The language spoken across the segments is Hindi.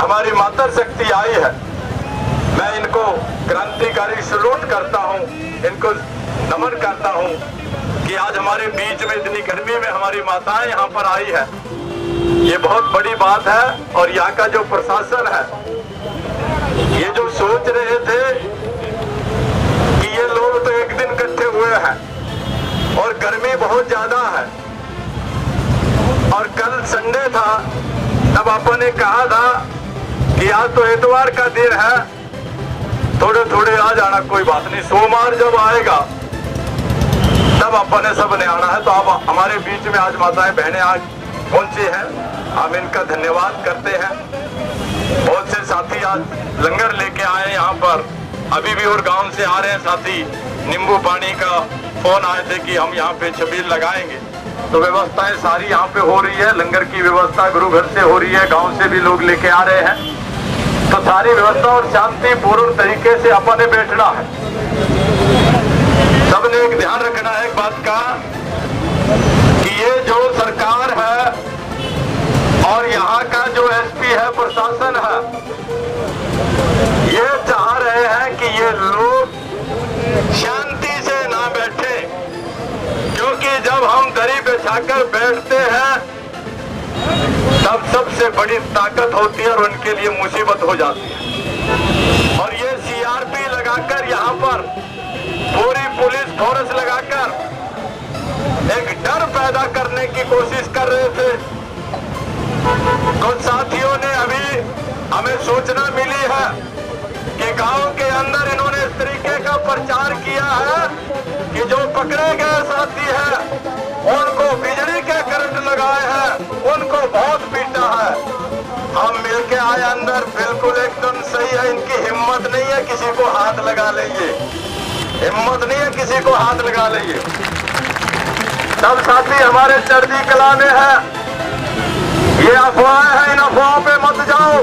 हमारी मातर शक्ति आई है। मैं इनको क्रांतिकारी सलूट करता हूँ, इनको नमन करता हूँ कि आज हमारे बीच में इतनी गर्मी में हमारी माताएं यहाँ पर आई है। ये बहुत बड़ी बात है। और यहाँ का जो प्रशासन है, ये जो सोच रहे थे कि ये लोग तो एक दिन इकट्ठे हुए हैं और गर्मी बहुत ज्यादा है, और कल संडे था, तब अपन ने कहा था कि आज तो इतवार का दिन है, थोड़े थोड़े आ जाना, कोई बात नहीं, सोमवार जब आएगा तब अपन ने सब ने आना है। तो आप हमारे बीच में आज माताएं बहनें आज पहुंची हैं, हम इनका धन्यवाद करते हैं। बहुत से साथी आज लंगर लेके आए यहाँ पर, अभी भी और गांव से आ रहे हैं साथी। नींबू पानी का फोन आए थे कि हम यहाँ पे छबील लगाएंगे, तो व्यवस्थाएं सारी यहाँ पे हो रही है। लंगर की व्यवस्था गुरु घर से हो रही है, गांव से भी लोग लेके आ रहे हैं, तो सारी व्यवस्था और शांतिपूर्ण तरीके से अपने बैठना है। सबने एक ध्यान रखना है एक बात का कि ये जो सरकार है और यहाँ का जो एसपी है, प्रशासन है, ये चाह रहे हैं कि ये लोग शांति से ना बैठे, क्योंकि जब हम दरी बिछाकर बैठते हैं तब सबसे बड़ी ताकत होती है और उनके लिए मुसीबत हो जाती है। और ये सीआरपी लगाकर यहाँ पर पूरी पुलिस फोर्स लगाकर एक डर पैदा करने की कोशिश कर रहे थे। कुछ साथियों ने अभी हमें सूचना मिली है कि गांव के अंदर इन्होंने इस तरीके का प्रचार किया है कि जो पकड़े गए साथी हैं उनको बिजली के करंट लगाए हैं, उनको बहुत पीटा है। हम मिलके आए अंदर, बिल्कुल एकदम सही है, इनकी हिम्मत नहीं है किसी को हाथ लगा लेंगे, हिम्मत नहीं है किसी को हाथ लगा लेंगे। सब साथी हमारे चढ़ती कला में है, ये अफवाहें हैं, इन अफवाहों पे मत जाओ।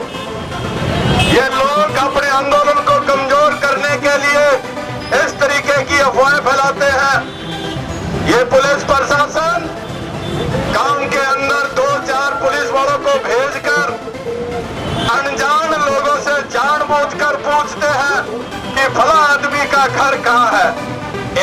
ये लोग अपने आंदोलन को कमजोर करने के लिए इस तरीके की अफवाहें फैलाते हैं। ये पुलिस प्रशासन गांव के अंदर 2-4 पुलिस वालों को भेजकर अनजान लोगों से जानबूझकर पूछते हैं कि फला आदमी का घर कहाँ है।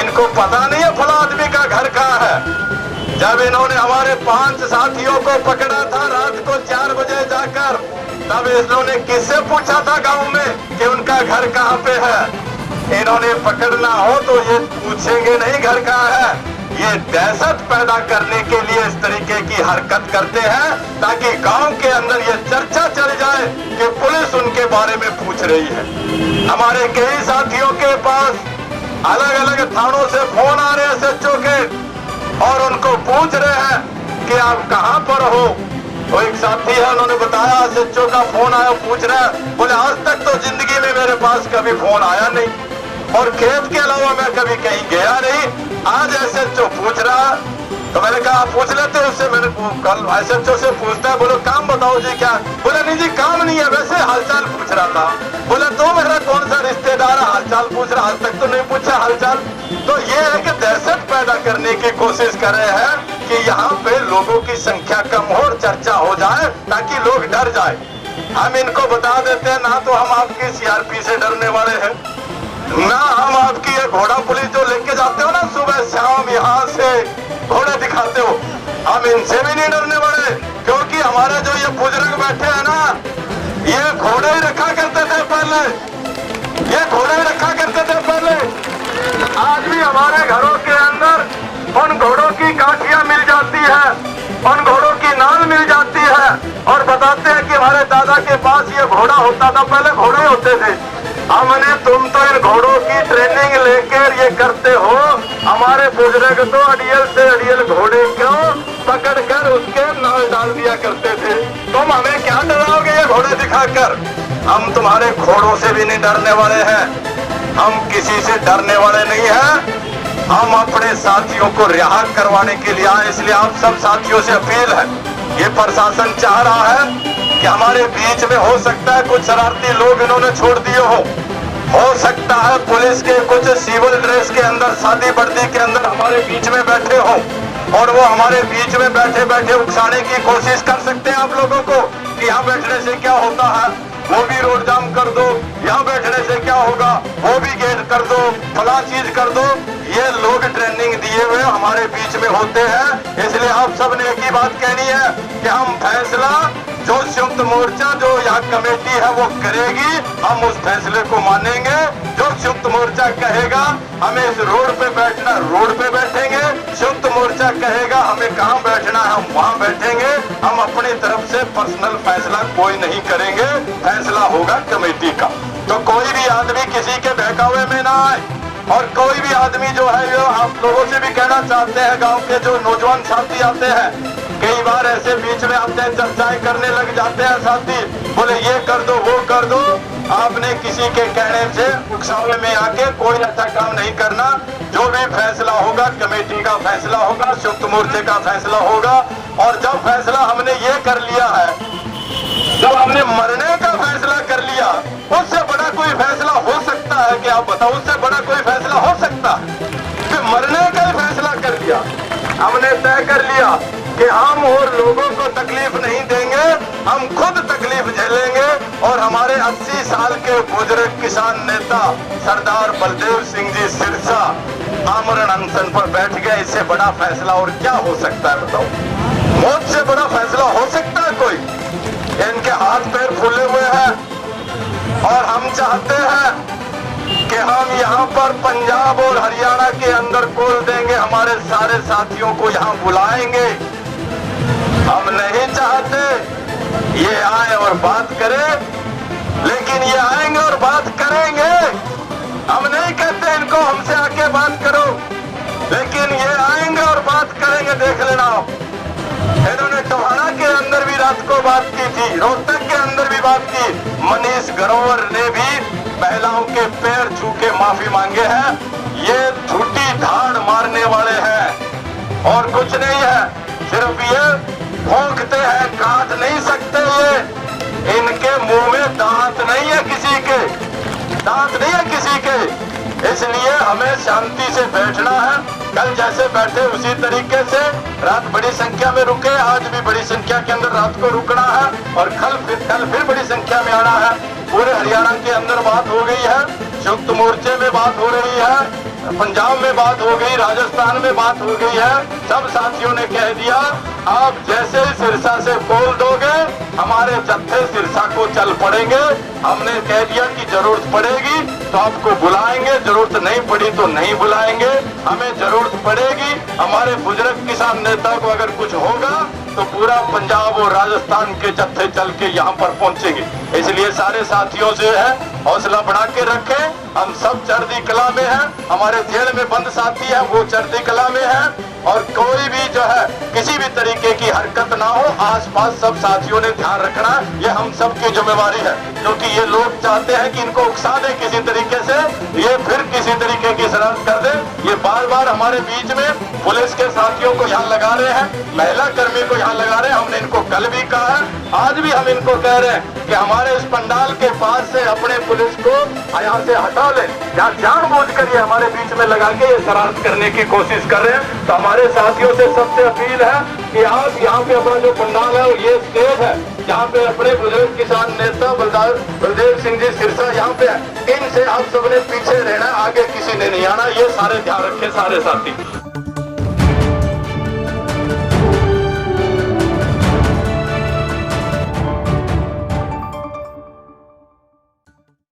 इनको पता नहीं है फला आदमी का घर कहाँ है। जब इन्होंने हमारे 5 साथियों को पकड़ा था रात को 4 बजे जाकर, तब इन्होंने किससे पूछा था गांव में कि उनका घर कहाँ पे है। इन्होंने पकड़ना हो तो ये पूछेंगे नहीं घर कहाँ है। ये दहशत पैदा करने के लिए इस तरीके की हरकत करते हैं ताकि गांव के अंदर ये चर्चा चल जाए कि पुलिस उनके बारे में पूछ रही है। हमारे कई साथियों के पास अलग अलग थानों से फोन आ रहे हैं एसएचओ के, और उनको पूछ रहे हैं कि आप कहाँ पर हो। तो एक साथी है, उन्होंने बताया एसएचओ का फोन आया, पूछ रहा है, बोले आज तक तो जिंदगी में मेरे पास कभी फोन आया नहीं और खेत के अलावा मैं कभी कहीं गया नहीं, आज एसएचओ पूछ रहा। तो मैंने कहा पूछ लेते उससे। मैंने कल एसएचओ से पूछता है, बोलो काम बताओ जी क्या। बोले नहीं जी काम नहीं है, वैसे हालचाल पूछ रहा था। बोले तो मेरा कौन सा रिश्तेदार हालचाल पूछ रहा, आज तक तो नहीं पूछा हालचाल। तो ये है कि दहशत पैदा करने की कोशिश कर रहे हैं कि यहाँ पे लोगों की संख्या कम हो और चर्चा हो जाए ताकि लोग डर जाए। हम इनको बता देते हैं ना तो हम आपकी सीआरपी से डरने वाले हैं, ना हम आपकी ये घोड़ा पुलिस जो लेके जाते हो ना सुबह शाम यहाँ से घोड़े दिखाते हो, हम इनसे भी नहीं डरने वाले। क्योंकि हमारे जो ये बुजुर्ग बैठे हैं ना, ये घोड़े ही रखा करते थे पहले, ये घोड़े ही रखा करते थे पहले। आज भी हमारे घरों के अंदर उन घोड़ों की काठियां मिल जाती है, उन घोड़ों की नाल मिल जाती है, और बताते हैं कि हमारे दादा के पास ये घोड़ा होता था, पहले घोड़े होते थे। हमने तुम तो इन घोड़ों की ट्रेनिंग लेकर ये करते हो, हमारे बुजुर्ग तो अड़ियल से अड़ियल घोड़े को पकड़कर उसके नाल डाल दिया करते थे। तुम हमें क्या डराओगे ये घोड़े दिखाकर? हम तुम्हारे घोड़ों से भी नहीं डरने वाले हैं, हम किसी से डरने वाले नहीं हैं। हम अपने साथियों को रिहा करवाने के लिए आए, इसलिए आप सब साथियों से अपील है, ये प्रशासन चाह रहा है कि हमारे बीच में हो सकता है कुछ शरारती लोग इन्होंने छोड़ दिए हो सकता है पुलिस के कुछ सिविल ड्रेस के अंदर, शादी वर्दी के अंदर हमारे बीच में बैठे हो और वो हमारे बीच में बैठे बैठे उकसाने की कोशिश कर सकते हैं आप लोगों को कि यहाँ बैठने से क्या होता है, वो भी रोड जाम कर दो, यहाँ बैठने से क्या होगा, वो भी गेट कर दो, फला चीज कर दो। ये लोग ट्रेनिंग दिए हुए हमारे बीच में होते हैं, इसलिए आप सब ने एक ही बात कहनी है कि हम फैसला जो संयुक्त मोर्चा जो यहाँ कमेटी है वो करेगी, हम उस फैसले को मानेंगे। जो संयुक्त मोर्चा कहेगा हमें इस रोड पे बैठना, रोड पे बैठेंगे। संयुक्त मोर्चा कहेगा हमें कहाँ बैठना है, हम वहाँ बैठेंगे। हम अपनी तरफ से पर्सनल फैसला कोई नहीं करेंगे, फैसला होगा कमेटी का। तो कोई भी आदमी किसी के बहकावे में ना आए, और कोई भी आदमी जो है, जो आप लोगों से भी कहना चाहते हैं, गांव के जो नौजवान साथी आते हैं, कई बार ऐसे बीच में आते हैं, चर्चाएं करने लग जाते हैं साथी, बोले ये कर दो वो कर दो। आपने किसी के कहने से उकसावे में आके कोई अच्छा काम नहीं करना। जो भी फैसला होगा कमेटी का फैसला होगा, संयुक्त मोर्चे का फैसला होगा। और जब फैसला हमने ये कर लिया है, जब हमने मरने का फैसला कर लिया, उससे बड़ा कोई फैसला हो सकता है कि आप बताओ, उससे बड़ा कोई फैसला हो सकता है? फिर मरने का ही फैसला कर लिया, हमने तय कर लिया कि हम और लोगों को तकलीफ नहीं देंगे, हम खुद तकलीफ झेलेंगे। और हमारे 80 साल के बुजुर्ग किसान नेता सरदार बलदेव सिंह जी सिरसा आमरण अनशन पर बैठ गए। इससे बड़ा फैसला और क्या हो सकता है बताओ? मौत से बड़ा फैसला हो सकता है कोई? इनके हाथ पैर फूले हुए हैं और हम चाहते हैं कि हम यहाँ पर पंजाब और हरियाणा के अंदर खोल देंगे, हमारे सारे साथियों को यहाँ बुलाएंगे। हम नहीं चाहते ये आए और बात करे, लेकिन ये आएंगे और बात करेंगे। हम नहीं कहते इनको हमसे आके बात करो, लेकिन ये आएंगे और बात करेंगे। देख लेना, इन्होंने टोहाना के अंदर भी रात को बात की थी, रोहतक के अंदर भी बात की। मनीष ग्रोवर ने भी महिलाओं के पैर छू के माफी मांगे हैं। ये झूठी धाड़ मारने वाले हैं और कुछ नहीं है, सिर्फ ये भौंकते हैं, काट नहीं सकते। ये इनके मुंह में दांत नहीं है, किसी के दांत नहीं है किसी के। इसलिए हमें शांति से बैठना है, कल जैसे बैठे उसी तरीके से। रात बड़ी संख्या में रुके, आज भी बड़ी संख्या के अंदर रात को रुकना है और कल फिर बड़ी संख्या में आना है। पूरे हरियाणा के अंदर बात हो गई है, संयुक्त मोर्चे में बात हो रही है, पंजाब में बात हो गई, राजस्थान में बात हो गई है। सब साथियों ने कह दिया आप जैसे ही सिरसा से बोल दोगे हमारे जत्थे सिरसा को चल पड़ेंगे। हमने कह दिया कि जरूरत पड़ेगी तो आपको बुलाएंगे, जरूरत नहीं पड़ी तो नहीं बुलाएंगे। हमें जरूरत पड़ेगी, हमारे बुजुर्ग किसान नेता को अगर कुछ होगा तो पूरा पंजाब और राजस्थान के जत्थे चल के यहाँ पर पहुंचेंगे। इसलिए सारे साथियों से है हौसला बढ़ा के रखें। हम सब चढ़ती कला में हैं, हमारे जेल में बंद साथी हैं वो चढ़ती कला में हैं, और कोई भी जो है किसी भी तरीके की हरकत ना हो। आसपास सब साथियों ने ध्यान रखना, ये हम सब की जिम्मेवारी है, क्योंकि ये लोग चाहते हैं कि इनको उकसा दे किसी तरीके से, ये फिर किसी तरीके की शरारत कर दे। ये बार बार हमारे बीच में पुलिस के साथियों को यहाँ लगा रहे हैं, महिला कर्मी को यहाँ लगा रहे हैं। हमने इनको कल भी कहा है, आज भी हम इनको कह रहे हैं कि हमारे इस पंडाल के पास से अपने पुलिस को यहाँ से हटा ले। यहाँ जानबूझकर ये हमारे बीच में लगा के ये शरारत करने की कोशिश कर रहे हैं। तो हमारे साथियों से सबसे अपील है कि आप यहाँ पे अपना जो पंडाल है ये स्टेज है, यहाँ पे अपने बुजुर्ग किसान नेता बलदेव सिंह जी सिरसा यहाँ पे है, इनसे आप सबने पीछे रहना, आगे किसी ने नहीं आना। ये सारे ध्यान रखें सारे साथी।